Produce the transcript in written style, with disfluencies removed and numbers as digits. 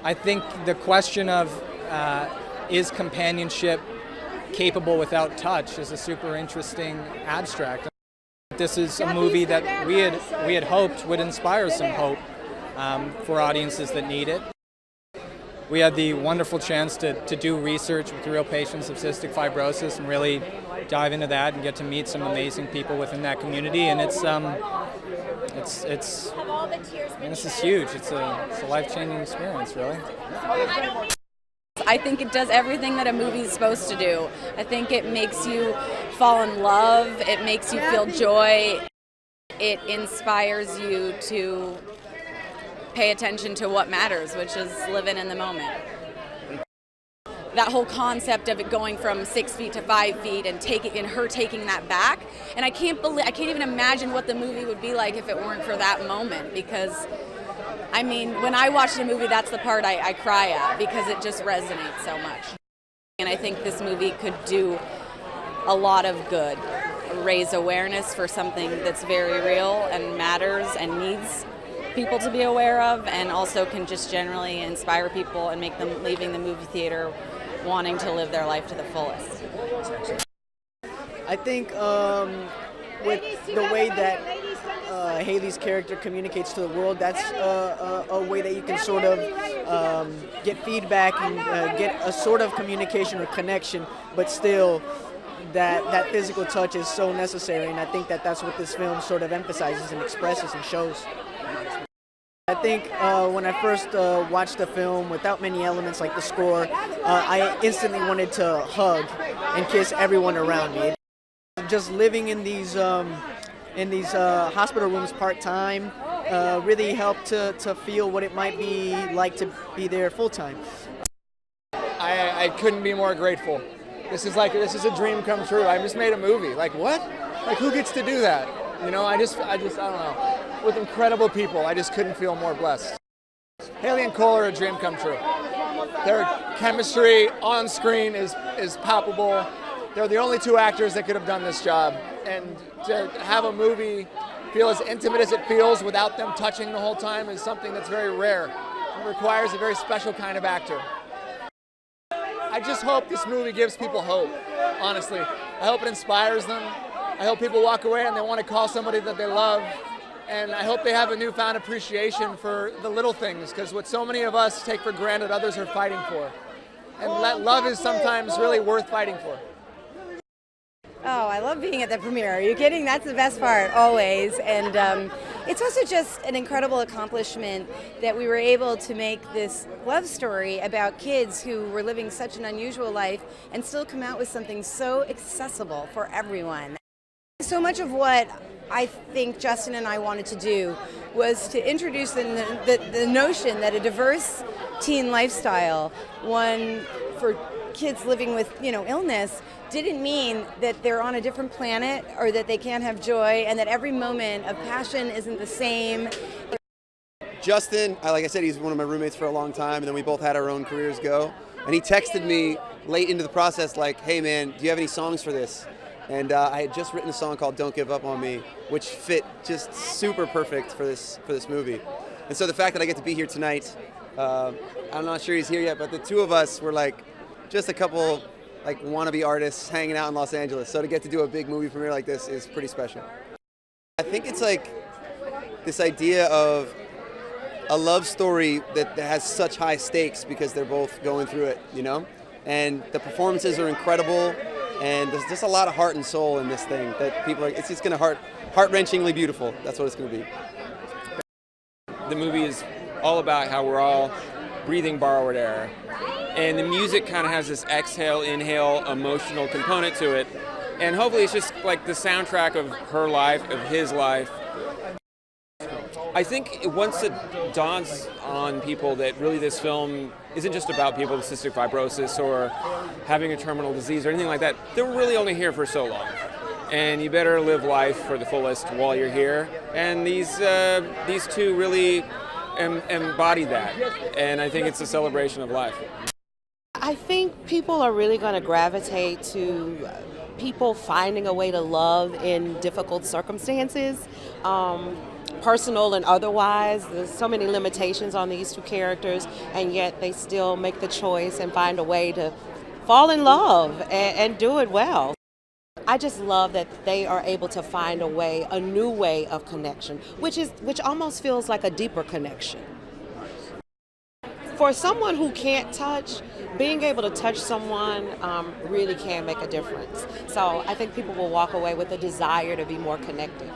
I think the question of is companionship capable without touch is a super interesting abstract. This is a movie that we had hoped would inspire some hope for audiences that need it. We had the wonderful chance to do research with real patients of cystic fibrosis and really dive into that and get to meet some amazing people within that community. And this is huge. It's a life-changing experience, really. I think it does everything that a movie is supposed to do. I think it makes you fall in love. It makes you feel joy. It inspires you to pay attention to what matters, which is living in the moment. That whole concept of it going from 6 feet to 5 feet and her taking that back, and I can't even imagine what the movie would be like if it weren't for that moment. Because, I mean, when I watch the movie, that's the part I cry at because it just resonates so much. And I think this movie could do a lot of good, raise awareness for something that's very real and matters and needs people to be aware of, and also can just generally inspire people and make them leaving the movie theater wanting to live their life to the fullest. I think with the way that Haley's character communicates to the world, that's a way that you can sort of get feedback and get a sort of communication or connection, but still that physical touch is so necessary, and I think that that's what this film sort of emphasizes and expresses and shows. I think when I first watched the film without many elements like the score, I instantly wanted to hug and kiss everyone around me. Just living in these hospital rooms part-time really helped to feel what it might be like to be there full-time. I couldn't be more grateful. This is a dream come true. I just made a movie. Like, what? Like, who gets to do that? You know, I don't know. With incredible people, I just couldn't feel more blessed. Haley and Cole are a dream come true. Their chemistry on screen is palpable. They're the only two actors that could have done this job. And to have a movie feel as intimate as it feels without them touching the whole time is something that's very rare. It requires a very special kind of actor. I just hope this movie gives people hope, honestly. I hope it inspires them. I hope people walk away and they want to call somebody that they love. And I hope they have a newfound appreciation for the little things, because what so many of us take for granted, others are fighting for. And love is sometimes really worth fighting for. Oh, I love being at the premiere. Are you kidding? That's the best part, always. And it's also just an incredible accomplishment that we were able to make this love story about kids who were living such an unusual life and still come out with something so accessible for everyone. So much of what I think Justin and I wanted to do was to introduce the notion that a diverse teen lifestyle, one for kids living with illness, didn't mean that they're on a different planet or that they can't have joy, and that every moment of passion isn't the same. Justin, like I said, he's one of my roommates for a long time, and then we both had our own careers go. And he texted me late into the process like, hey man, do you have any songs for this? And I had just written a song called Don't Give Up on Me, which fit just super perfect for this movie. And so the fact that I get to be here tonight, I'm not sure he's here yet, but the two of us were like just a couple like wannabe artists hanging out in Los Angeles. So to get to do a big movie premiere like this is pretty special. I think it's like this idea of a love story that has such high stakes because they're both going through it, And the performances are incredible, and there's just a lot of heart and soul in this thing that people it's just going to heart-wrenchingly beautiful. That's what it's going to be. The movie is all about how we're all breathing borrowed air. And the music kind of has this exhale, inhale, emotional component to it. And hopefully it's just like the soundtrack of her life, of his life. I think once it dawns on people that really this film isn't just about people with cystic fibrosis or having a terminal disease or anything like that, they're really only here for so long. And you better live life for the fullest while you're here. And these two really embody that. And I think it's a celebration of life. I think people are really going to gravitate to people finding a way to love in difficult circumstances. personal and otherwise. There's so many limitations on these two characters, and yet they still make the choice and find a way to fall in love and do it well. I just love that they are able to find a way, a new way of connection, which almost feels like a deeper connection. For someone who can't touch, being able to touch someone really can make a difference. So I think people will walk away with a desire to be more connected.